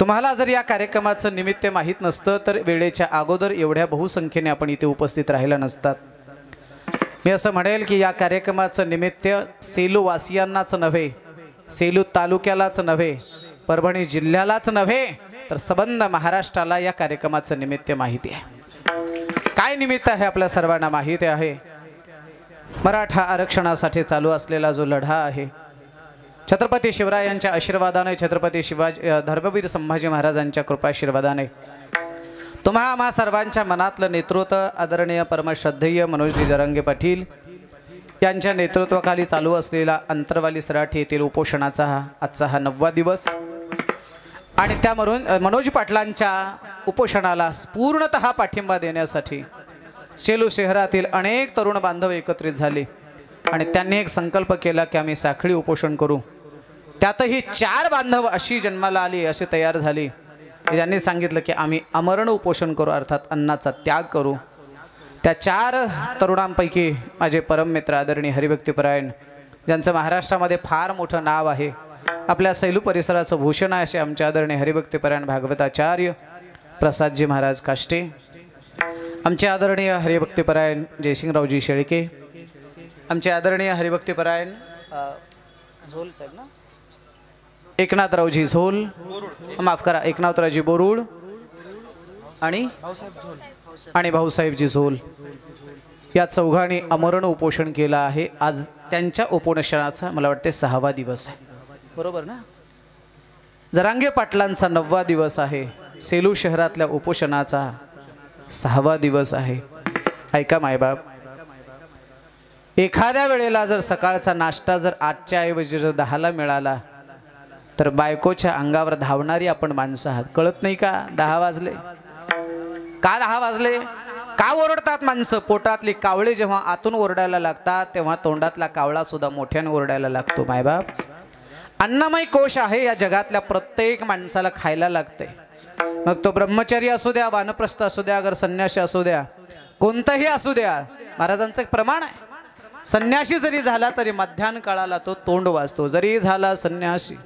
तुम्हाला जर या कार्यक्रमाचं निमित्त माहीत नसतं तर वेळेच्या अगोदर एवढ्या बहुसंख्येने आपण इथे उपस्थित राहिला नसतात। मी असं म्हणेल की या कार्यक्रमाचं निमित्त सेलू वासियांनाच नव्हे, सेलू तालुक्यालाच नव्हे, परभणी जिल्ह्यालाच नव्हे तर संबंध महाराष्ट्राला या कार्यक्रमाचं निमित्त माहिती आहे। काय निमित्त आहे आपल्या सर्वांना माहिती आहे। मराठा आरक्षणासाठी चालू असलेला जो लढा आहे, छत्रपती शिवरायांच्या आशीर्वादाने, छत्रपती शिवाजी धर्मवीर संभाजी महाराजांच्या कृपाशीर्वादाने तुम्हा आम्हा सर्वांच्या मनातलं नेतृत्व आदरणीय परमश्रद्धेय मनोजजी जरांगे पाटील यांच्या नेतृत्वाखाली चालू असलेला अंतरवाली सराठी येथील उपोषणाचा आजचा हा 9वा दिवस आणि त्यावरून मनोज पाटलांच्या उपोषणाला पूर्णतः पाठिंबा देण्यासाठी सेलू शहरातील अनेक तरुण बांधव एकत्रित झाले आणि त्यांनी एक संकल्प केला की आम्ही साखळी उपोषण करू। त्यातही 4 बांधव अशी जन्माला आली, अशी तयार झाली, ज्यांनी सांगितलं की आम्ही अमरण उपोषण करू, अर्थात अन्नाचा त्याग करू। त्या 4 तरुणांपैकी माझे परम मित्र आदरणीय हरिभक्तीपरायण, ज्यांचं महाराष्ट्रामध्ये फार मोठं नाव आहे, आपल्या सैलू परिसराचं भूषण आहे, असे आमचे आदरणीय हरिभक्तीपरायण भागवताचार्य प्रसादजी महाराज काष्टे, आमचे आदरणीय हरिभक्तीपरायण जयसिंगरावजी शेळके, आमचे आदरणीय हरिभक्तीपरायण झोल साहेब ना, एकनाथरावजी झोल, माफ करा, एकनाथरावजी बोरुड आणि भाऊसाहेबजी झोल, या चौघांनी अमरण उपोषण केलं आहे। आज त्यांच्या उपोषणाचा मला वाटते 6वा दिवस आहे, बरोबर ना। जरांगे पाटलांचा 9वा दिवस आहे, सेलू शहरातल्या उपोषणाचा 6वा दिवस आहे। ऐका मायबाप, एखाद्या वेळेला जर सकाळचा नाश्ता जर 8च्या ऐवजी जर 10ला मिळाला तर बायकोच्या अंगावर धावणारी आपण माणसं आहात। कळत नाही का 10 वाजले का? 10 वाजले का ओरडतात माणसं? पोटातली कावळे जेव्हा आतून ओरडायला लागतात तेव्हा तोंडातला कावळा सुद्धा मोठ्याने ओरडायला लागतो। मायबाप, अन्नमय कोश आहे, या जगातल्या प्रत्येक माणसाला खायला लागते, मग तो ब्रह्मचारी असू द्या, वानप्रस्थ असू द्या, अगर संन्यासी असू द्या, कोणताही असू द्या। महाराजांचं एक प्रमाण आहे, संन्यासी जरी झाला तरी मध्यान काळाला तो तोंड वाचतो, जरी झाला संन्यासी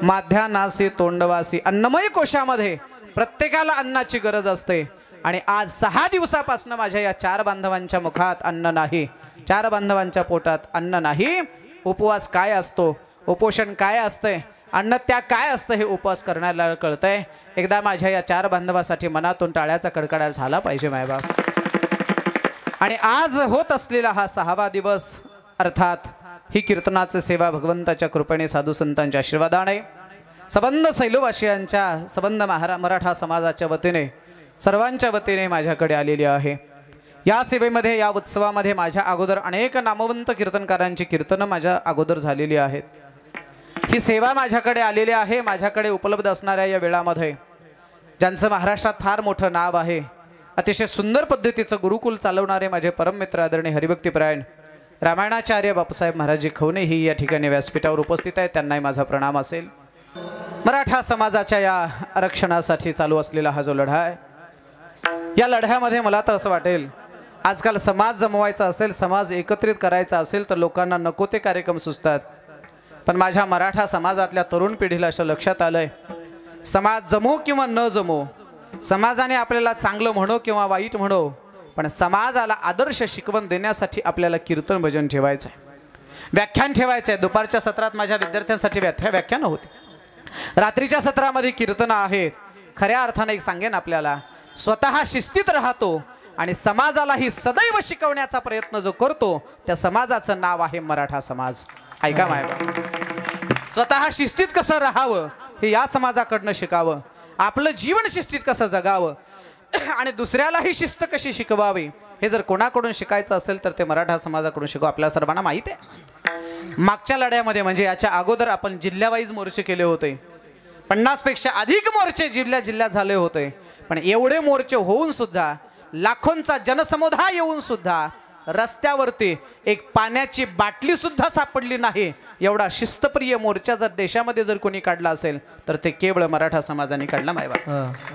माध्यानासी तोंडवासी। अन्नमय कोशामध्ये प्रत्येकाला अन्नाची गरज असते आणि आज 6 दिवसापासून माझ्या या 4 बांधवांच्या मुखात अन्न नाही, 4 बांधवांच्या पोटात अन्न नाही। उपवास काय असतो, उपोषण काय असते, अन्न त्याग काय असतं हे उपवास करण्याला कळतंय। एकदा माझ्या या 4 बांधवासाठी मनातून टाळ्याचा कडकडाट झाला पाहिजे मायबाप। आणि आज होत असलेला हा 6वा दिवस, अर्थात ही कीर्तनाची सेवा भगवंताच्या कृपेने, साधू संतांच्या आशीर्वादाने, संबंध सैलूवासियांच्या, संबंध मराठा समाजाच्या वतीने, सर्वांच्या वतीने माझ्याकडे आलेली आहे। या सेवेमध्ये, या उत्सवामध्ये माझ्या अगोदर अनेक नामवंत कीर्तनकारांची कीर्तनं माझ्या अगोदर झालेली आहेत। ही सेवा माझ्याकडे आलेली आहे। माझ्याकडे उपलब्ध असणाऱ्या या वेळामध्ये ज्यांचं महाराष्ट्रात फार मोठं नाव आहे, अतिशय सुंदर पद्धतीचं गुरुकुल चालवणारे माझे परममित्र आदरणीय हरिभक्तीपरायण रामायणाचार्य बापूसाहेब महाराजी खवणे ही या ठिकाणी व्यासपीठावर उपस्थित आहेत, त्यांनाही माझा प्रणाम असेल। मराठा समाजाच्या या आरक्षणासाठी चालू असलेला हा जो लढा आहे, या लढ्यामध्ये मला तर असं वाटेल, आजकाल समाज जमवायचा असेल, समाज एकत्रित करायचा असेल तर लोकांना नको ते कार्यक्रम सुचतात, पण माझ्या मराठा समाजातल्या तरुण पिढीला असं लक्षात आलंय, समाज जमो किंवा न जमो, समाजाने आपल्याला चांगलं म्हणो किंवा वाईट म्हणो, पण समाजाला आदर्श शिकवण देण्यासाठी आपल्याला कीर्तन भजन ठेवायचं आहे, व्याख्यान ठेवायचं आहे। दुपारच्या सत्रात माझ्या विद्यार्थ्यांसाठी व्याख्यान होते, रात्रीच्या सत्रामध्ये कीर्तन आहेत। खऱ्या अर्थाने एक सांगेन आपल्याला, स्वतः शिस्तीत राहतो आणि समाजालाही सदैव शिकवण्याचा प्रयत्न जो करतो त्या समाजाचं नाव आहे मराठा समाज। ऐका मायबा, स्वतः शिस्तीत कसं राहावं हे या समाजाकडनं शिकावं, आपलं जीवन शिस्तीत कसं जगावं आणि दुसऱ्यालाही शिस्त कशी शिकवावी हे जर कोणाकडून शिकायचं असेल तर ते मराठा समाजाकडून शिकू। आपल्या सर्वांना माहिती आहे, मागच्या लढ्यामध्ये म्हणजे याच्या अगोदर आपण जिल्ह्यावाईज मोर्चे केले होते, 50 पेक्षा अधिक मोर्चे जिल्ह्यात झाले होते, पण एवढे मोर्चे होऊन सुद्धा, लाखोंचा जनसमुदाय येऊन सुद्धा रस्त्यावरती एक पाण्याची बाटली सुद्धा सापडली नाही, एवढा शिस्तप्रिय मोर्चा जर देशामध्ये जर कोणी काढला असेल तर ते केवळ मराठा समाजाने काढला मायबा।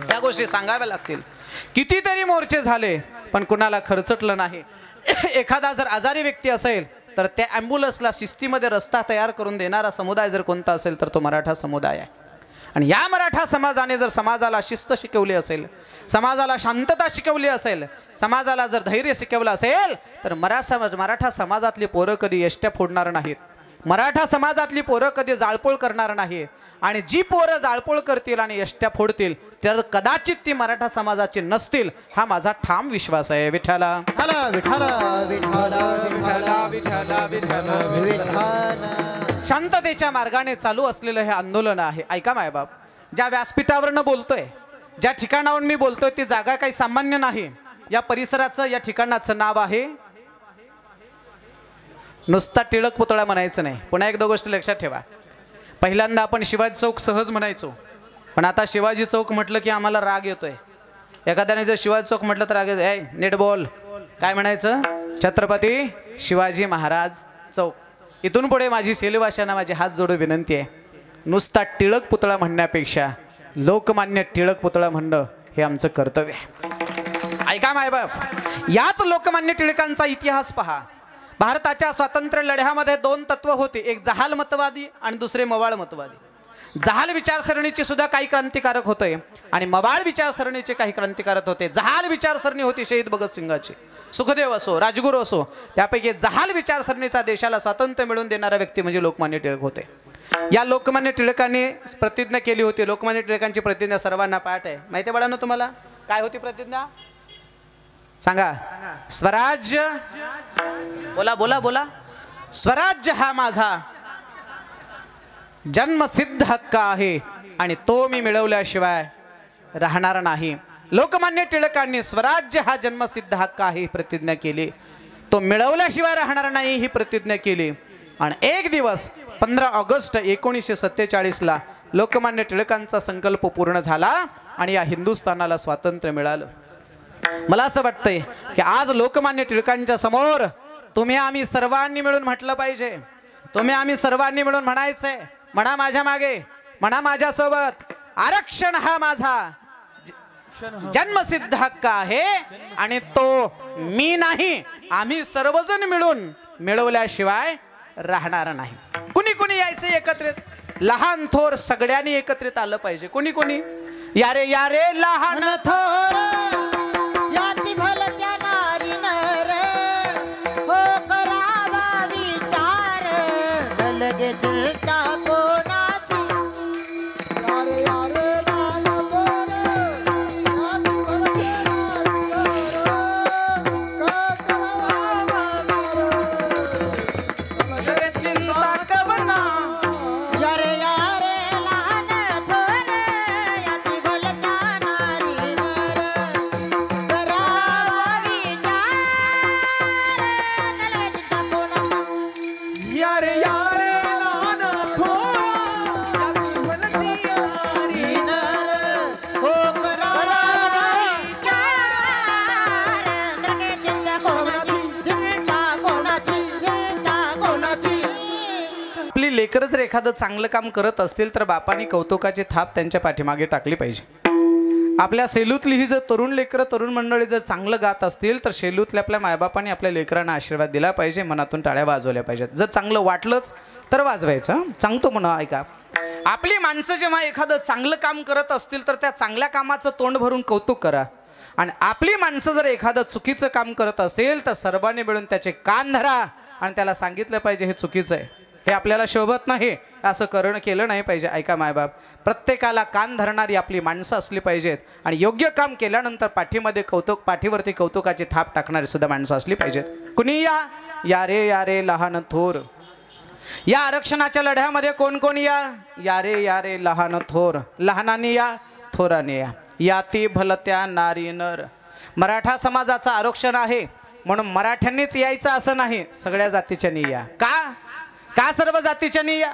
त्या गोष्टी सांगाव्या लागतील। कितीतरी मोर्चे झाले पण कुणाला खर्चटलं नाही। एखादा जर आजारी व्यक्ती असेल तर त्या ॲम्ब्युलन्सला शिस्तीमध्ये रस्ता तयार करून देणारा समुदाय जर कोणता असेल तर तो मराठा समुदाय आहे। आणि या मराठा समाजाने जर समाजाला शिस्त शिकवली असेल, समाजाला शांतता शिकवली असेल, समाजाला जर धैर्य शिकवलं असेल तर मराठा समाजातली पोरं कधी एष्ट्या फोडणार नाहीत, मराठा समाजातली पोरं कधी जाळपोळ करणार नाही. आणि जी पोरं जाळपोळ करतील आणि एष्ट्या फोडतील तर कदाचित ती मराठा समाजाची नसतील, हा माझा ठाम विश्वास आहे. विठ्ठला विठ्ठला विठ्ठला विठ्ठला विठ्ठला विठ्ठला. शांततेच्या मार्गाने चालू असलेलं हे आंदोलन आहे. ऐका मायबाप, ज्या व्यासपीठावरनं बोलतोय, ज्या ठिकाणावरून मी बोलतोय ती जागा काही सामान्य नाही. या परिसराचं, या ठिकाणाचं नाव आहे, नुसता टिळक पुतळा म्हणायचं नाही. पुन्हा एक 2 गोष्टी लक्षात ठेवा. पहिल्यांदा आपण शिवाजी चौक सहज म्हणायचो, पण आता शिवाजी चौक म्हटलं की आम्हाला राग येतोय. एखाद्याने जर शिवाजी चौक म्हटलं तर राग येतोय. ए नीट बोल, काय म्हणायचं? छत्रपती शिवाजी महाराज चौक. इथून पुढे माझी सेलवाशांना माझी हात जोडून विनंती आहे, नुसता टिळक पुतळा म्हणण्यापेक्षा लोकमान्य टिळक पुतळा म्हणणं हे आमचं कर्तव्य आहे. ऐका मायबाप, याच लोकमान्य टिळकांचा इतिहास पहा. भारताच्या स्वातंत्र्य लढ्यामध्ये 2 तत्व होते, एक जहाल मतवादी आणि दुसरे मवाळ मतवादी. जहाल विचारसरणीचे सुद्धा काही क्रांतिकारक होते आणि मवाळ विचारसरणीचे काही क्रांतिकारक होते. जहाल विचारसरणी होती शहीद भगतसिंगाची, सुखदेव असो, राजगुरू असो, त्यापैकी जहाल विचारसरणीचा देशाला स्वातंत्र्य मिळवून देणारा व्यक्ती म्हणजे लोकमान्य टिळक होते. या लोकमान्य टिळकांनी प्रतिज्ञा केली होती. लोकमान्य टिळकांची प्रतिज्ञा सर्वांना पाठ आहे, माहिती आहे बाळांनो तुम्हाला? काय होती प्रतिज्ञा सांगा? स्वराज्य, बोला बोला बोला. स्वराज्य हा माझा जन्मसिद्ध हक्क आहे आणि तो मी मिळवल्याशिवाय राहणार नाही. लोकमान्य टिळकांनी स्वराज्य हा जन्मसिद्ध हक्क आहे ही प्रतिज्ञा केली, तो मिळवल्याशिवाय राहणार नाही ही प्रतिज्ञा केली. आणि एक दिवस 15 ऑगस्ट 1947ला लोकमान्य टिळकांचा संकल्प पूर्ण झाला आणि या हिंदुस्थानाला स्वातंत्र्य मिळालं. मला असं वाटतंय की आज लोकमान्य टिळकांच्या समोर तुम्ही आम्ही सर्वांनी मिळून म्हटलं पाहिजे, तुम्ही आम्ही सर्वांनी मिळून म्हणायचंय, म्हणा माझ्या मागे, म्हणा माझ्यासोबत, आरक्षण हा माझा जन्मसिद्ध हक्क आहे आणि तो मी नाही, आम्ही सर्वजण मिळून मिळवल्याशिवाय राहणार नाही. कुणी कुणी यायचं एकत्रित, लहान थोर सगळ्यांनी एकत्रित आलं पाहिजे. कुणी कुणी? यारे यारे लहान थोर याती भलत्या नारी नर हो करावा विचार लगे दिलता कोणाची. यारे यारे लहान थोर याती भलत्या नारी नर हो करावा विचार चिंता कवना. यारे यारे लहान थोर याती भलत्या नारी नर करावा विचार लगे दिलता कोणाची. यारे यारे लहान थोर याती भलत्या नारी नर हो करावा विचार लगे दिलता कोणाची. दिलता कोणाची, दिलता कोणाची. आपली लेकरं जर एखादं चांगलं काम करत असतील तर बापांनी कौतुकाची थाप त्यांच्या पाठीमागे टाकली पाहिजे. आपल्या सेलूतली ही जर तरुण लेकरं, तरुण मंडळी जर चांगलं गात असतील तर सेलूतल्या आपल्या मायबापांनी आपल्या लेकरांना आशीर्वाद दिला पाहिजे, मनातून टाळ्या वाजवल्या पाहिजेत. जर चांगलं वाटलंच तर वाजवायचं. सांगतो म्हणा, ऐका, आपली माणसं जेव्हा एखादं चांगलं काम करत असतील तर त्या चांगल्या कामाचं तोंड भरून कौतुक करा. आणि आपली माणसं जर एखादं चुकीचं काम करत असेल तर सर्वांनी मिळून त्याचे कान धरा आणि त्याला सांगितलं पाहिजे हे चुकीचं आहे, हे आपल्याला शोभत नाही, असं केलं नाही पाहिजे. ऐका मायबाप, प्रत्येकाला कान धरणारी आपली माणसं असली पाहिजेत आणि योग्य काम केल्यानंतर पाठीवरती कौतुकाची थाप टाकणारी सुद्धा माणसं असली पाहिजेत. कुणी या यारे यारे लहान थोर. या आरक्षणाच्या लढ्यामध्ये कोण कोण या? यारे यारे लहान थोर. लहानांनी या, थोरांनी या. याती भलत्या नारी नर. मराठा समाजाचं आरक्षण आहे म्हणून मराठ्यांनीच यायचं असं नाही, सगळ्या जातीच्यानी या. का सर्व जातीच्यानी या?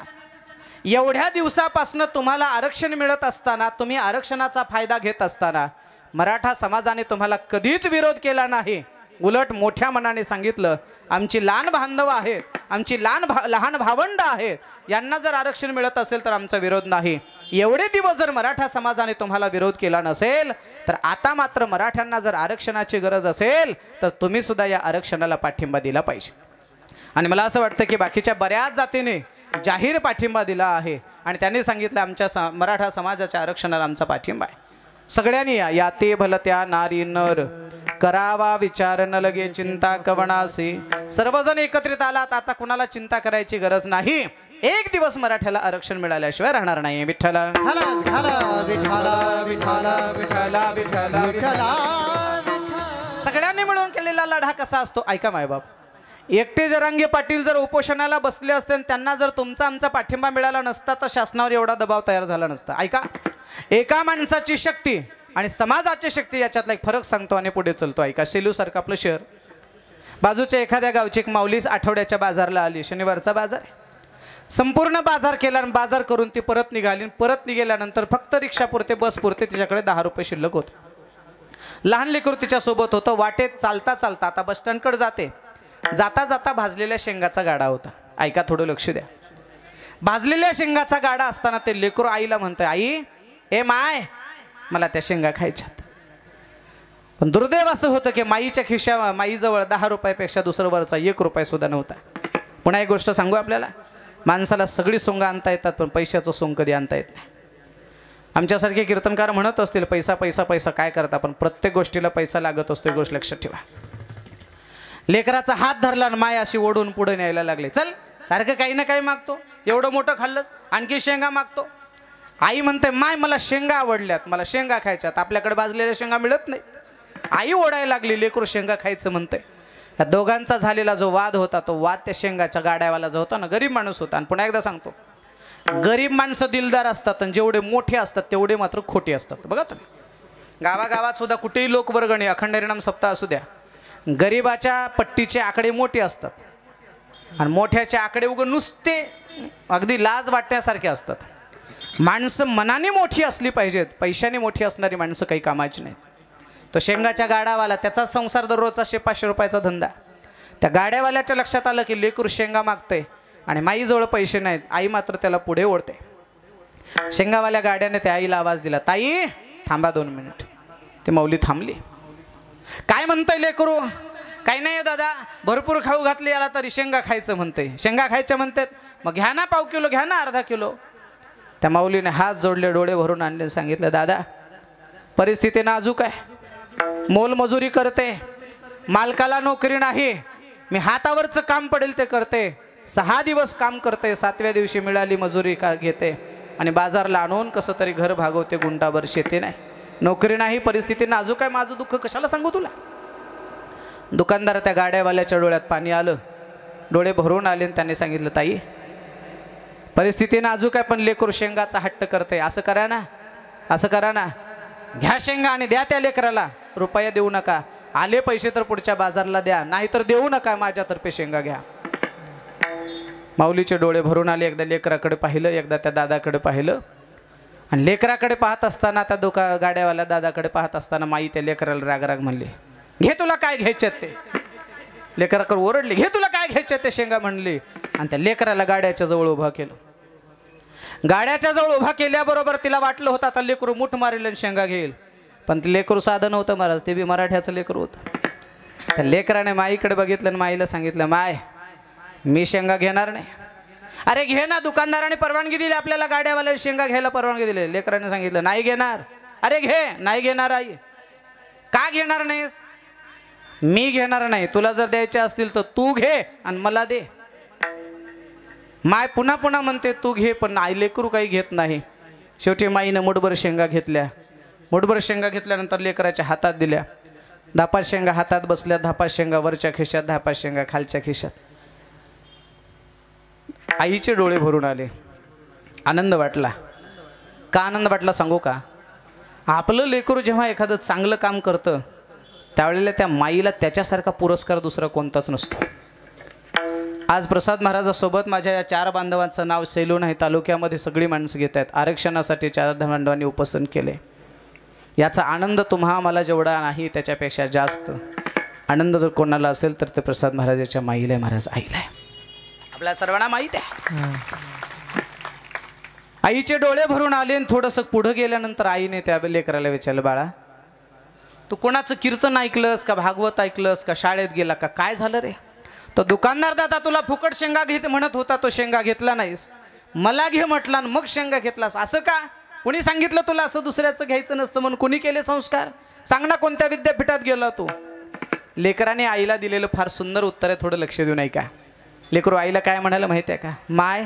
एवढ्या दिवसापासून तुम्हाला आरक्षण मिळत असताना, तुम्ही आरक्षणाचा फायदा घेत असताना मराठा समाजाने तुम्हाला कधीच विरोध केला नाही. उलट मोठ्या मनाने सांगितलं, आमची लहान बांधव आहेत, आमची लहान भावंड आहेत, यांना जर आरक्षण मिळत असेल तर आमचा विरोध नाही. एवढे दिवस जर मराठा समाजाने तुम्हाला विरोध केला नसेल तर आता मात्र मराठ्यांना जर आरक्षणाची गरज असेल तर तुम्ही सुद्धा या आरक्षणाला पाठिंबा दिला पाहिजे. आणि मला असं वाटतं की बाकीच्या बऱ्याच जातीने जाहीर पाठिंबा दिला आहे आणि त्यांनी सांगितलं आमच्या मराठा समाजाच्या आरक्षणाला आमचा पाठिंबा आहे. सगळ्यांनी या ते भलत्या नारी नर करावा विचार न लगे चिंता कवणासी. सर्वजण एकत्रित आलात, आता कुणाला चिंता करायची गरज नाही. एक दिवस मराठ्याला आरक्षण मिळाल्याशिवाय राहणार नाही. विठ्ठल सगळ्यांनी मिळून केलेला लढा कसा असतो ऐका मायबाप. एकटे जरांगे पाटील जर उपोषणाला बसले असते आणि त्यांना जर तुमचा आमचा पाठिंबा मिळाला नसता तर शासनावर एवढा दबाव तयार झाला नसता. ऐका, एका माणसाची शक्ती आणि समाजाची शक्ती याच्यातला एक फरक सांगतो आणि पुढे चलतो. ऐका, सेलू सारखं आपलं शहर, बाजूच्या एखाद्या गावची एक माऊली आठवड्याच्या बाजारला आली. शनिवारचा बाजार आहे. संपूर्ण बाजार केला आणि बाजार करून ती परत निघाली. परत निघाल्यानंतर फक्त रिक्षापुरते बसपुरते तिच्याकडे 10 रुपये शिल्लक होते. लहान लेकरू तिच्यासोबत होतं. वाटेत चालता चालता आता बसस्टँडकडे जाते, जाता जाता भाजलेल्या शेंगाचा गाडा होता. ऐका, थोडं लक्ष द्या. भाजलेल्या शेंगाचा गाडा असताना ते लेकरू आईला म्हणतंय, आई ए माय मला त्या शेंगा खायच्यात. पण दुर्दैव असं होतं की माईच्या माईजवळ 10 रुपयापेक्षा दुसरं वरचा 1 रुपया सुद्धा नव्हता. पुन्हा एक गोष्ट सांगू आपल्याला, माणसाला सगळी सोंग आणता येतात पण पैशाचं सोंग कधी आणता येत नाही. आमच्यासारखे कीर्तनकार म्हणत असतील पैसा पैसा पैसा काय करता, पण प्रत्येक गोष्टीला पैसा लागत असतो. गोष्ट लक्षात ठेवा. लेकराचा हात धरला आणि माय अशी ओढून पुढे न्यायला लागले. चल, सारखं काही ना काही मागतो. एवढं मोठं खाल्लंच आणखी शेंगा मागतो. आई म्हणते, माय मला शेंगा आवडल्यात, मला शेंगा खायच्यात. आपल्याकडे भाजलेल्या शेंगा मिळत नाही. आई ओढायला लागली, लेकरू शेंगा खायचं म्हणते. या दोघांचा झालेला जो वाद होता तो वाद त्या शेंगाच्या गाड्यावाला जो होता ना, गरीब माणूस होता. आणि पुन्हा एकदा सांगतो, गरीब माणसं दिलदार असतात आणि जेवढे मोठे असतात तेवढे मात्र खोटे असतात. बघा तुम्ही, गावागावात सुद्धा कुठेही लोकवर्गणी अखंड हरिनाम सप्ताह असू द्या, गरीबाच्या पट्टीचे आकडे मोठे असतात आणि मोठ्याचे आकडे उगा नुसते अगदी लाज वाटण्यासारखे असतात. माणसं मनाने मोठी असली पाहिजेत, पैशाने मोठी असणारी माणसं काही कामाची नाहीत. तो शेंगाच्या गाडावाला, त्याचा संसार दररोजचा 500 रुपयाचा धंदा. त्या गाड्यावाल्याच्या लक्षात आलं की लेकरू शेंगा मागतंय आणि माईजवळ पैसे नाहीत. आई मात्र त्याला पुढे ओढते. शेंगावाल्या गाड्याने त्या आईला आवाज दिला, ताई थांबा 2 मिनिट. ती माऊली थांबली. काय म्हणतंय लेकरू? काही नाही दादा, भरपूर खाऊ घातली याला तरी शेंगा खायचं म्हणतंय. शेंगा खायच्या म्हणतात, मग घ्या ना पाव किलो, घ्या ना अर्धा किलो. त्या माऊलीने हात जोडले, डोळे भरून आणले, सांगितलं, दादा परिस्थिती नाजूक आहे, मोलमजुरी करते, मालकाला नोकरी नाही, मी हातावरचं काम पडेल ते करते, 6 दिवस काम करते, 7व्या दिवशी मिळाली मजुरी का घेते आणि बाजारला आणून कसं तरी घर भागवते. गुंटाभर शेती नाही, नोकरी नाही, परिस्थिती नाजूक आहे, माझं दुःख कशाला सांगू तुला. दुकानदार त्या गाड्यावाल्याच्या डोळ्यात पाणी आलं, डोळे भरून आले आणि त्यांनी सांगितलं, ताई परिस्थिती नाजूक आहे पण लेकरू शेंगाचा हट्ट करते, असं करा ना, असं करा ना, घ्या शेंगा आणि द्या त्या लेकराला, रुपया देऊ नका. आले पैसे तर पुढच्या बाजारला द्या, नाही तर देऊ नका, माझ्यातर्फे शेंगा घ्या. माऊलीचे डोळे भरून आले. एकदा लेकराकडे पाहिलं, एकदा त्या दादाकडे पाहिलं आणि लेकराकडे पाहत असताना, त्या गाड्यावाल्या दादाकडे पाहत असताना माई त्या लेकराला राग म्हणली, घे तुला काय घ्यायचे ते. लेकराकडे ओरडली, घे तुला काय घ्यायचे ते शेंगा म्हणली आणि त्या लेकराला गाड्याच्या जवळ उभा केलं. गाड्याच्या जवळ उभा केल्याबरोबर तिला वाटलं होतं आता लेकरू मुठ मारेल आणि शेंगा घेईल, पण ते लेकरू साधं नव्हतं महाराज, ते बी मराठ्याचं लेकरू होतं. त्या लेकराने माईकडे बघितलं आणि माईला सांगितलं, माय मी शेंगा घेणार नाही. अरे घे ना, दुकानदाराने परवानगी दिली आपल्याला, गाड्यावाल्याला शेंगा घ्यायला परवानगी दिली. लेकराने सांगितलं, नाही घेणार. अरे घे, नाही घेणार. आई का घेणार नाहीस? मी घेणार नाही, तुला जर द्यायचे असतील तर तू घे आणि मला दे. माय पुन्हा पुन्हा म्हणते तू घे, पण आई लेकरू काही घेत नाही. शेवटी माईनं मुठभर शेंगा घेतल्या. मुठभर शेंगा घेतल्यानंतर लेकराच्या हातात दिल्या. 10 शेंगा हातात बसल्या, 10 शेंगा वरच्या खिशात, 10 शेंगा खालच्या खिशात. आईचे डोळे भरून आले. आनंद वाटला. का आनंद वाटला सांगू का? आपलं लेकरू जेव्हा एखादं चांगलं काम करतं त्यावेळेला त्या माईला त्याच्यासारखा पुरस्कार दुसरा कोणताच नसतो. आज प्रसाद महाराजासोबत माझ्या या 4 बांधवांचं नाव सेलू नाही तालुक्यामध्ये सगळी माणसं घेत आहेत. आरक्षणासाठी 4 बांधवांनी उपसंत केले. याचा आनंद तुम्हा मला जेवढा नाही त्याच्यापेक्षा जास्त आनंद जर कोणाला असेल तर ते प्रसाद महाराजाच्या माईला आहे, महाराज आईला आहे. आपल्या सर्वांना माहीत आहे. आईचे डोळे भरून आले आणि थोडंसं पुढं गेल्यानंतर आईने त्या लेकराला विचारलं, बाळा तू कोणाचं कीर्तन ऐकलंस का, भागवत ऐकलंस का, शाळेत गेला का, काय झालं रे? तो दुकानदार दादा तुला फुकट शेंगा घेत म्हणत होता, तो शेंगा घेतला नाहीस, मला घे म्हटला मग शेंगा घेतलास असं का? कुणी सांगितलं तुला असं दुसऱ्याचं घ्यायचं नसतं म्हणून? कुणी केले संस्कार? सांग ना कोणत्या विद्यापीठात गेला तू? लेकराने आईला दिलेलं फार सुंदर उत्तर आहे, थोडं लक्ष देऊ नाही का? लेकरू आईला काय म्हणायला माहिती आहे का? माय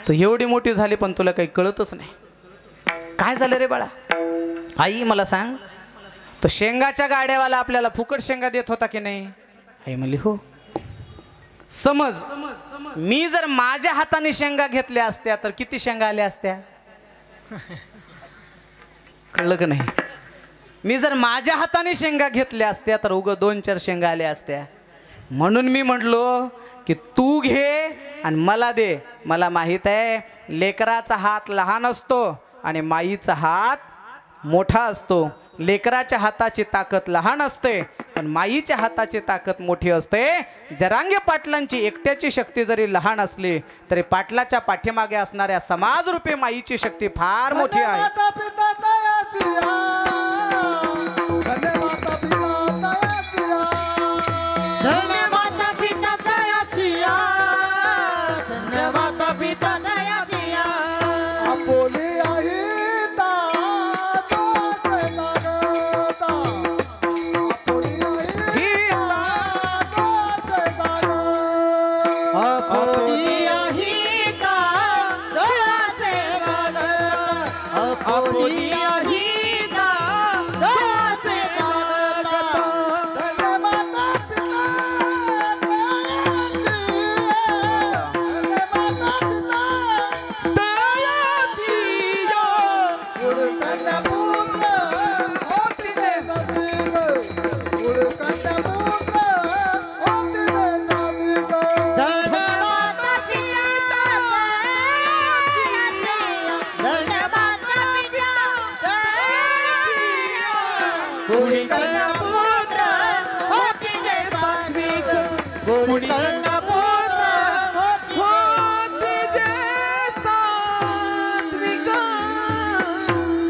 तू एवढी मोठी झाली पण तुला काही कळतच नाही. काय झालं रे बाळा? आई मला सांग, तो शेंगाच्या गाड्यावाला आपल्याला फुकट शेंगा देत होता की नाही? आई म्हणली हो. समज मी जर माझ्या हाताने शेंगा घेतल्या असत्या तर किती शेंगा आल्या असत्या? कळलं का नाही? मी जर माझ्या हाताने शेंगा घेतल्या असत्या तर उग 2-4 शेंगा आल्या असत्या. म्हणून मी म्हटलो की तू घे आणि मला दे. मला माहित आहे लेकराचा हात लहान असतो आणि माईचा हात मोठा असतो. लेकराच्या हाताची ताकद लहान असते पण माईच्या हाताची ताकद मोठी असते. जरांगे पाटलांची एकट्याची शक्ती जरी लहान असली तरी पाटलाच्या पाठीमागे असणाऱ्या समाजरूपी माईची शक्ती फार मोठी आहे.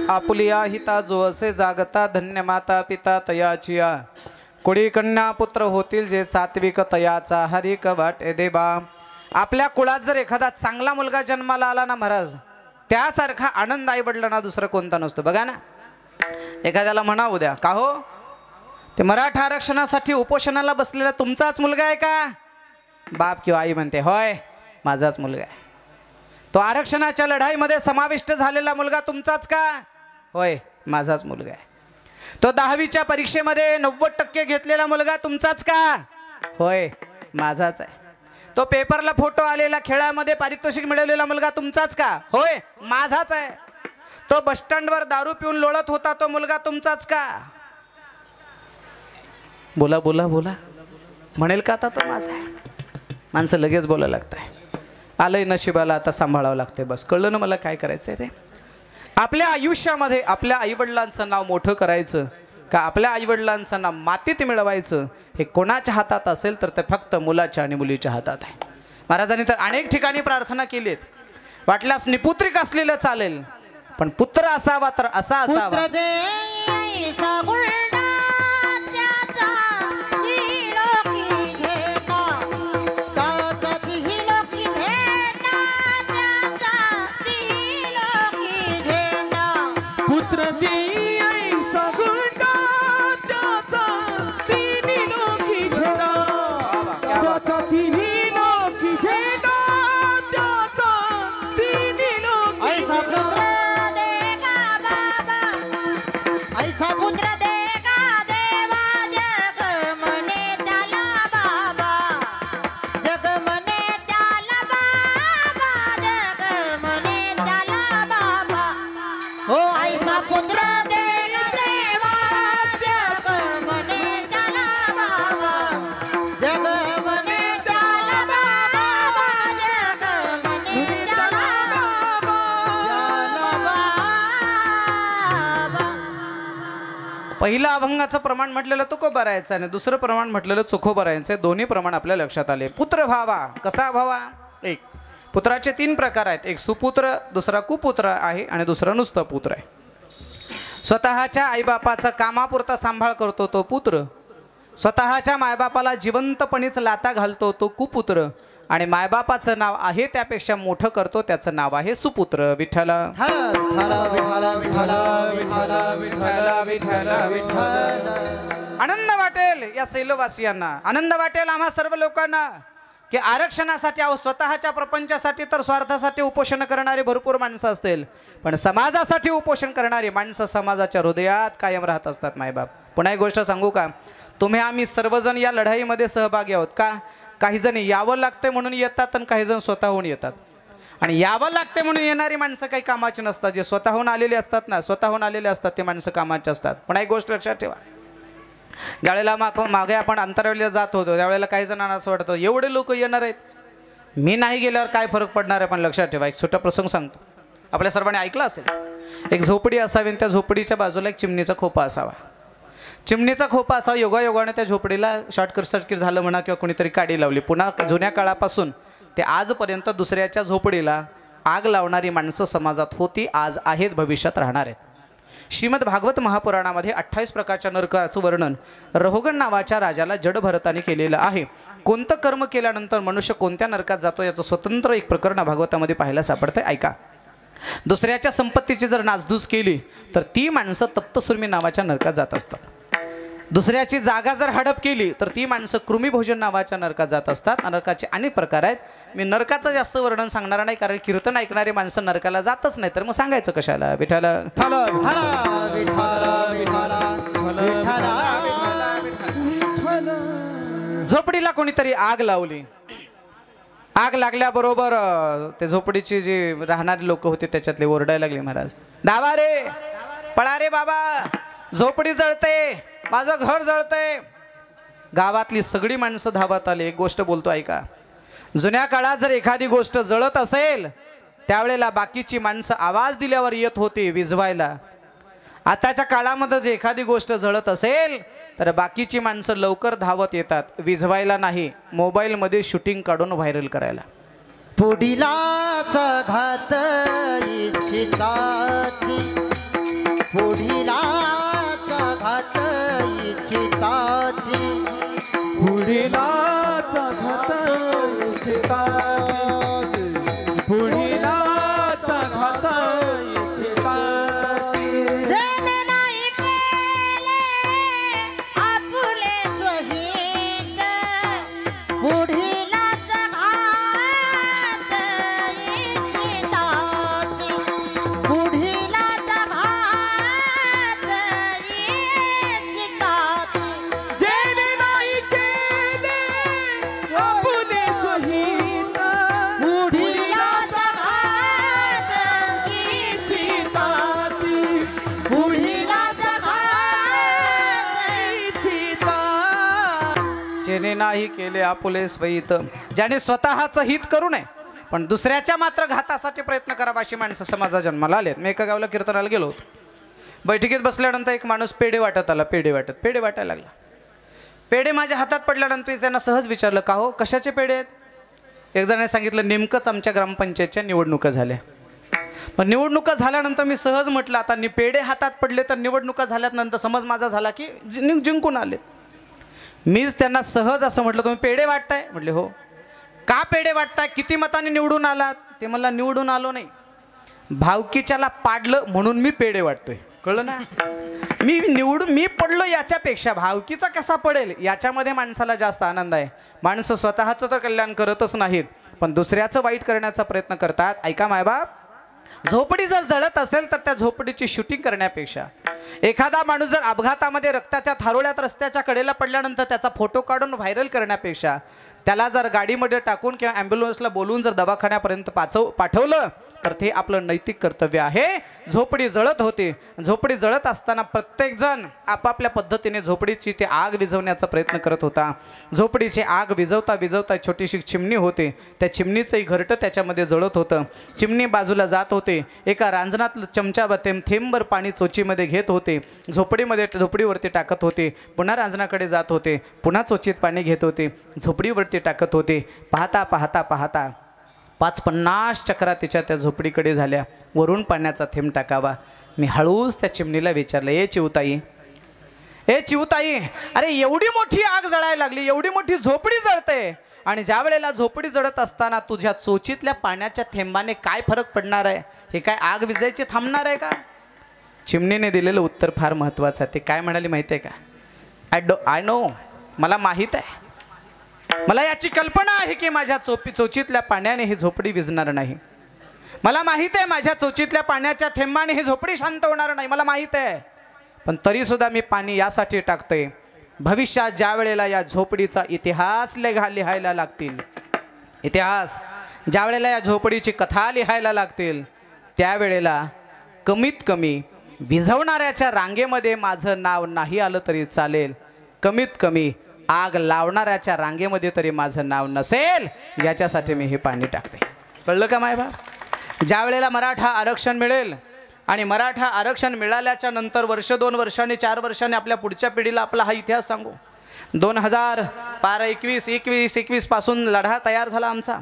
आपुलिया हिता जो असे जागता धन्य माता पिता तयाचिया. कुडी कन्या पुत्र होतील जे सात्विक तयाचा हरिक वाटे देबा. आपल्या कुळात जर एखादा चांगला मुलगा जन्माला आला ना महाराज, त्यासारखा आनंद आई वडिलांना दुसरा कोणता नसतो. बघा ना, एखाद्याला म्हणा उद्या का हो ते मराठा आरक्षणासाठी उपोषणाला बसलेला तुमचाच मुलगा आहे का? बाप किंवा आई म्हणते होय माझाच मुलगा आहे. तो आरक्षणाच्या लढाईमध्ये समाविष्ट झालेला मुलगा तुमचाच का? होय माझाच मुलगा आहे. तो 10वीच्या परीक्षेमध्ये 90% घेतलेला मुलगा तुमचाच का? होय माझाच आहे. तो पेपरला फोटो आलेला खेळामध्ये पारितोषिक मिळवलेला मुलगा तुमचाच का? होय माझाच आहे. तो बस स्टँडवर दारू पिऊन लोळत होता तो मुलगा तुमचाच का? बोला बोला बोला म्हणेल का आता तो माझा आहे? माणसं लगेच बोलायला लागतंय. आलंय नशिबाला आता सांभाळावं लागते. बस कळलं ना मला काय करायचं आहे ते. आपल्या आयुष्यामध्ये आपल्या आईवडिलांचं नाव मोठं करायचं का आपल्या आईवडिलांचं नाव मातीत मिळवायचं हे कोणाच्या हातात असेल तर ते फक्त मुलाच्या आणि मुलीच्या हातात आहे. महाराजांनी तर अनेक ठिकाणी प्रार्थना केलीत. वाटल्यास निपुत्रिक असलेलं चालेल पण पुत्र असावा तर असा असावा. पहिला अभंगाचं प्रमाण म्हटलेलं तुकोबारायचं आणि दुसरं प्रमाण म्हटलेलं चोखोबारायचं. दोन्ही प्रमाण आपल्या लक्षात आले. पुत्र व्हावा कसा व्हावा? एक पुत्राचे 3 प्रकार आहेत. एक सुपुत्र, दुसरा कुपुत्र आहे आणि दुसरा नुसतं पुत्र आहे. स्वतःच्या आईबापाचा कामापुरता सांभाळ करतो तो पुत्र. स्वतःच्या मायबापाला जिवंतपणीच लाता घालतो तो कुपुत्र. आणि मायबापाचं नाव आहे त्यापेक्षा मोठं करतो, त्याचं नाव आहे सुपुत्र. विठ्ठल हर विठ्ठल विठ्ठल विठ्ठल विठ्ठल विठ्ठल विठ्ठल. आनंद वाटेल या सैलवासियांना, आनंद वाटेल आम्हा सर्व लोकांना की आरक्षणासाठी अहो स्वतःच्या प्रपंचासाठी तर स्वार्थासाठी उपोषण करणारी भरपूर माणसं असतील, पण समाजासाठी उपोषण करणारी माणसं समाजाच्या हृदयात कायम राहत असतात. मायबाप, पुन्हा एक गोष्ट सांगू का, तुम्ही आम्ही सर्वजण या लढाईमध्ये सहभागी आहोत का? काही जण यावं लागते म्हणून येतात आणि काही जण स्वतःहून येतात. आणि यावं लागते म्हणून येणारी माणसं काही कामाची नसतात. जे स्वतःहून आलेले असतात ना, स्वतःहून आलेले असतात ते माणसं कामाचे असतात. पण एक गोष्ट लक्षात ठेवा, ज्यावेळेला मागे आपण अंतरावलीला जात होतो त्यावेळेला काही जणांना असं वाटतं एवढे लोक येणार आहेत, मी नाही गेल्यावर काय फरक पडणार आहे. पण लक्षात ठेवा, एक छोटा प्रसंग सांगतो, आपल्या सर्वांनी ऐकला असेल. एक झोपडी असावी आणि त्या झोपडीच्या बाजूला एक चिमणीचा खोपा असावा. चिमणीचा खोपा असावा. योगायोगाने त्या झोपडीला सर्किट झालं म्हणा किंवा कोणीतरी काडी लावली. पुन्हा जुन्या काळापासून ते आजपर्यंत दुसऱ्याच्या झोपडीला आग लावणारी माणसं समाजात होती, आज आहेत, भविष्यात राहणार आहेत. श्रीमद भागवत महापुराणामध्ये 28 प्रकारच्या नरकाचं वर्णन रहोगण नावाच्या राजाला जड भरताने केलेलं आहे. कोणतं कर्म केल्यानंतर मनुष्य कोणत्या नरकात जातो याचं स्वतंत्र एक प्रकरण भागवतामध्ये पाहायला सापडतंय. ऐका. दुसऱ्याच्या संपत्तीची जर नासधूस केली तर ती माणसं तप्तसुर्मी नावाच्या नरकात जात असतात. दुसऱ्याची जागा जर हडप केली तर ती माणसं कृमीभोजन नावाच्या नरकात जात असतात. नरकाचे अनेक प्रकार आहेत. मी नरकाचं जास्त वर्णन सांगणार नाही, कारण कीर्तन ऐकणारे माणसं नरकाला जातच नाही, तर मग सांगायचं कशाला. विठ्ठल झोपडीला कोणीतरी आग लावली. आग लागल्याबरोबर ते झोपडीची जी राहणारी लोक होते त्याच्यातले ओरडायला लागले, महाराज धावा रे, पळा रे बाबा, झोपडी जळते, माझं घर जळतंय. गावातली सगळी माणसं धावत आली. एक गोष्ट बोलतो ऐका, जुन्या काळात जर एखादी गोष्ट जळत असेल त्यावेळेला बाकीची माणसं आवाज दिल्यावर येत होती विझवायला. आताच्या काळामध्ये जर एखादी गोष्ट जळत असेल तर बाकीची माणसं लवकर धावत येतात, विझवायला नाही, मोबाईलमध्ये शूटिंग काढून व्हायरल करायला. पुढीलाच घात इच्छिताती, पुढीलाच घात इच्छिताती, पुढीलाच घात इच्छिताती, पुढीलाच घात इच्छिताती. देणे नाही केले आपुले स्वहित, पुढीलाच घात इच्छिताती, पुढीलाच घात इच्छिताती. देणे नाही केले आपुले स्वहित, पुढीलाच घात इच्छिताती, पुढीलाच घात इच्छिताती. ज्याने नाही केले आपुले स्वहित, ज्याने स्वतःचं हित करू नये पण दुसऱ्याच्या मात्र घातासाठी प्रयत्न करावा अशी माणसं समाजा जन्माला आलेत. मी एका गावाला कीर्तनाला गेलो होतो. बैठकीत बसल्यानंतर एक माणूस पेढे वाटत आला. पेढे वाटायला लागला. पेढे माझ्या हातात पडल्यानंतर मी त्यांना सहज विचारलं, का हो कशाचे पेढे आहेत? एक जणाने सांगितलं, नेमकंच आमच्या ग्रामपंचायतच्या निवडणुका झाल्या. पण निवडणुका झाल्यानंतर मी सहज म्हटलं, आता पेढे हातात पडले तर निवडणुका झाल्यानंतर समज माझा झाला की जिंकून आलेत. मीच त्यांना सहज असं म्हटलं, तुम्ही पेढे वाटताय? म्हटले हो. का पेढे वाटताय? किती मतांनी निवडून आलात? ते मला निवडून आलो नाही, भावकीच्याला पाडलं म्हणून मी पेढे वाटतोय. कळलं ना? मी पडलो याच्यापेक्षा भावकीचा कसा पडेल याच्यामध्ये माणसाला जास्त आनंद आहे. माणसं स्वतःचं तर कल्याण करतच नाहीत पण दुसऱ्याचं वाईट करण्याचा प्रयत्न करतात. ऐका मायबाप, झोपडी जर जळत असेल तर त्या झोपडीची शूटिंग करण्यापेक्षा एखादा माणूस जर अपघातामध्ये रक्ताच्या थारोळ्यात रस्त्याच्या कडेला पडल्यानंतर त्याचा फोटो काढून व्हायरल करण्यापेक्षा त्याला जर गाडीमध्ये टाकून किंवा ॲम्ब्युलन्सला बोलवून जर दवाखान्यापर्यंत पाठवलं तर ते आपलं नैतिक कर्तव्य आहे. झोपडी जळत होती. झोपडी जळत असताना प्रत्येकजण आपापल्या पद्धतीने झोपडीची ते आग विझवण्याचा प्रयत्न करत होता. झोपडीची आग विझवता विझवता छोटीशी चिमणी होते. त्या चिमणीचंही घरटं त्याच्यामध्ये जळत होतं. चिमणी बाजूला जात होते. एका रांजणात चमचा थेंबभर पाणी चोचीमध्ये घेत होते. झोपडीवरती टाकत होते. पुन्हा रांजणाकडे जात होते. पुन्हा चोचीत पाणी घेत होते. झोपडीवरती टाकत होते. पाहता पाहता पाहता 50 चक्रा त्या झोपडीकडे झाल्या. वरून पाण्याचा थेंब टाकावा. मी हळूच त्या चिमणीला विचारलं, ए चिवताई, अरे एवढी मोठी आग जळायला लागली, एवढी मोठी झोपडी जळते आणि ज्या वेळेला झोपडी जडत असताना तुझ्या चोचीतल्या पाण्याच्या थेंबाने काय फरक पडणार आहे? हे काय आग विजायची थांबणार आहे का? चिमणीने दिलेलं उत्तर फार महत्त्वाचं आहे. ते काय म्हणाली माहिती आहे का? आय नो, मला माहीत आहे, मला याची कल्पना आहे की माझ्या चोचीतल्या पाण्याने ही झोपडी विझणार नाही. मला माहीत आहे माझ्या चोचीतल्या पाण्याच्या थेंबाने ही झोपडी शांत होणार नाही, मला माहीत आहे. पण तरीसुद्धा मी पाणी यासाठी टाकते, भविष्यात ज्या वेळेला या झोपडीचा इतिहास लिहायला लागतील, इतिहास ज्या वेळेला या झोपडीची कथा लिहायला लागतील, त्यावेळेला कमीत कमी विझवणाऱ्याच्या रांगेमध्ये माझं नाव नाही आलं तरी चालेल, कमीत कमी आग लावणाऱ्याच्या रांगेमध्ये तरी माझं नाव नसेल, याच्यासाठी मी हे पाणी टाकते. कळलं का मायबाप? ज्या वेळेला मराठा आरक्षण मिळेल आणि मराठा आरक्षण मिळाल्याच्या नंतर वर्ष 2 वर्षांनी 4 वर्षांनी आपल्या पुढच्या पिढीला आपला हा इतिहास सांगू. 2021 पासून लढा तयार झाला आमचा.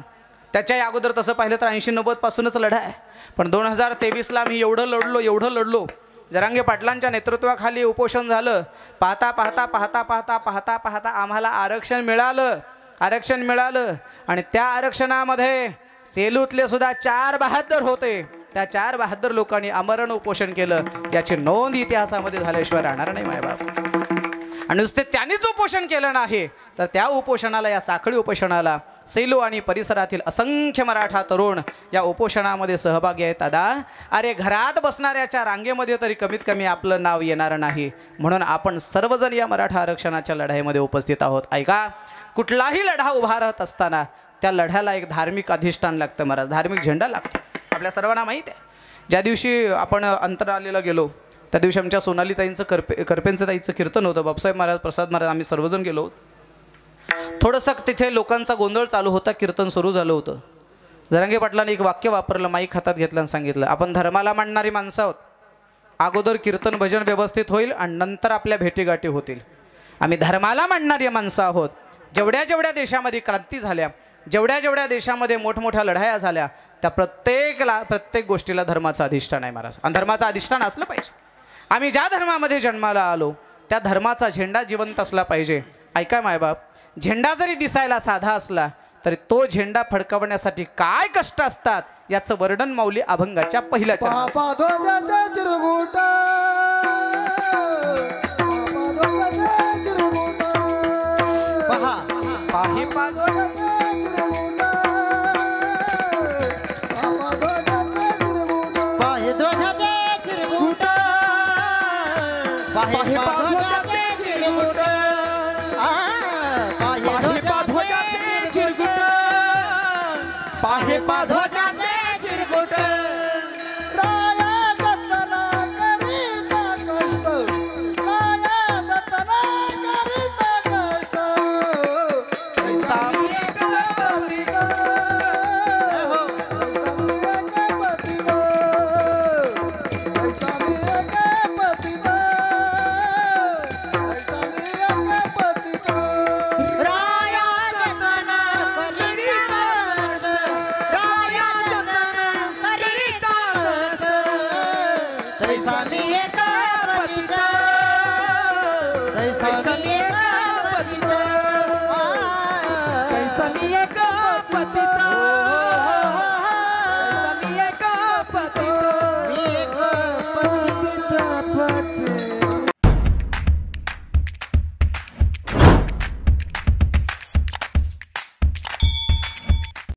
त्याच्याही अगोदर तसं पाहिलं तर 80-90 पासूनच लढा आहे. पण 2023ला आम्ही एवढं लढलो. जरांगे पाटलांच्या नेतृत्वाखाली उपोषण झालं. पाहता आम्हाला आरक्षण मिळालं आणि त्या आरक्षणामध्ये सेलूतले सुद्धा 4 बहादर होते. त्या 4 बहादर लोकांनी आमरण उपोषण केलं. याची नोंद इतिहासामध्ये झाल्याशिवाय राहणार नाही मायबाप. आणि नुसते त्यांनीच उपोषण केलं नाही तर त्या उपोषणाला, या साखळी उपोषणाला सेलू आणि परिसरातील असंख्य मराठा तरुण या उपोषणामध्ये सहभागी आहेत. दादा, अरे घरात बसणाऱ्याच्या रांगेमध्ये तरी कमीत कमी आपलं नाव येणार नाही, म्हणून आपण सर्वजण या मराठा आरक्षणाच्या लढाईमध्ये उपस्थित आहोत. ऐका, कुठलाही लढा उभा राहत असताना त्या लढ्याला एक धार्मिक अधिष्ठान लागतं, महाराज, धार्मिक झेंडा लागतो. आपल्या सर्वांना माहीत आहे, ज्या दिवशी आपण अंतराळीला गेलो त्या दिवशी आमच्या सोनालीताईंचं करपेंचं ताईचं कीर्तन होतं. बाबासाहेब महाराज, प्रसाद महाराज, आम्ही सर्वजण गेलो. थोडंसं तिथे लोकांचा गोंधळ चालू होता, कीर्तन सुरू झालं होतं. जरांगे पाटलांनी एक वाक्य वापरलं, माईक हातात घेतलं आणि सांगितलं, आपण धर्माला मानणारी माणसं आहोत. अगोदर कीर्तन भजन व्यवस्थित होईल आणि नंतर आपल्या भेटीगाठी होतील. आम्ही धर्माला मानणारी माणसं आहोत. जेवढ्या देशामध्ये क्रांती झाल्या, जेवढ्या देशामध्ये मोठमोठ्या लढाया झाल्या, त्या प्रत्येक गोष्टीला धर्माचं अधिष्ठान आहे महाराज. आणि धर्माचं अधिष्ठान असलं पाहिजे. आम्ही ज्या धर्मामध्ये जन्माला आलो त्या धर्माचा झेंडा जिवंत असला पाहिजे. ऐका मायबाप, झेंडा जरी दिसायला साधा असला तरी तो झेंडा फडकवण्यासाठी काय कष्ट असतात याचं वर्णन माऊली अभंगाच्या पहिल्या Sami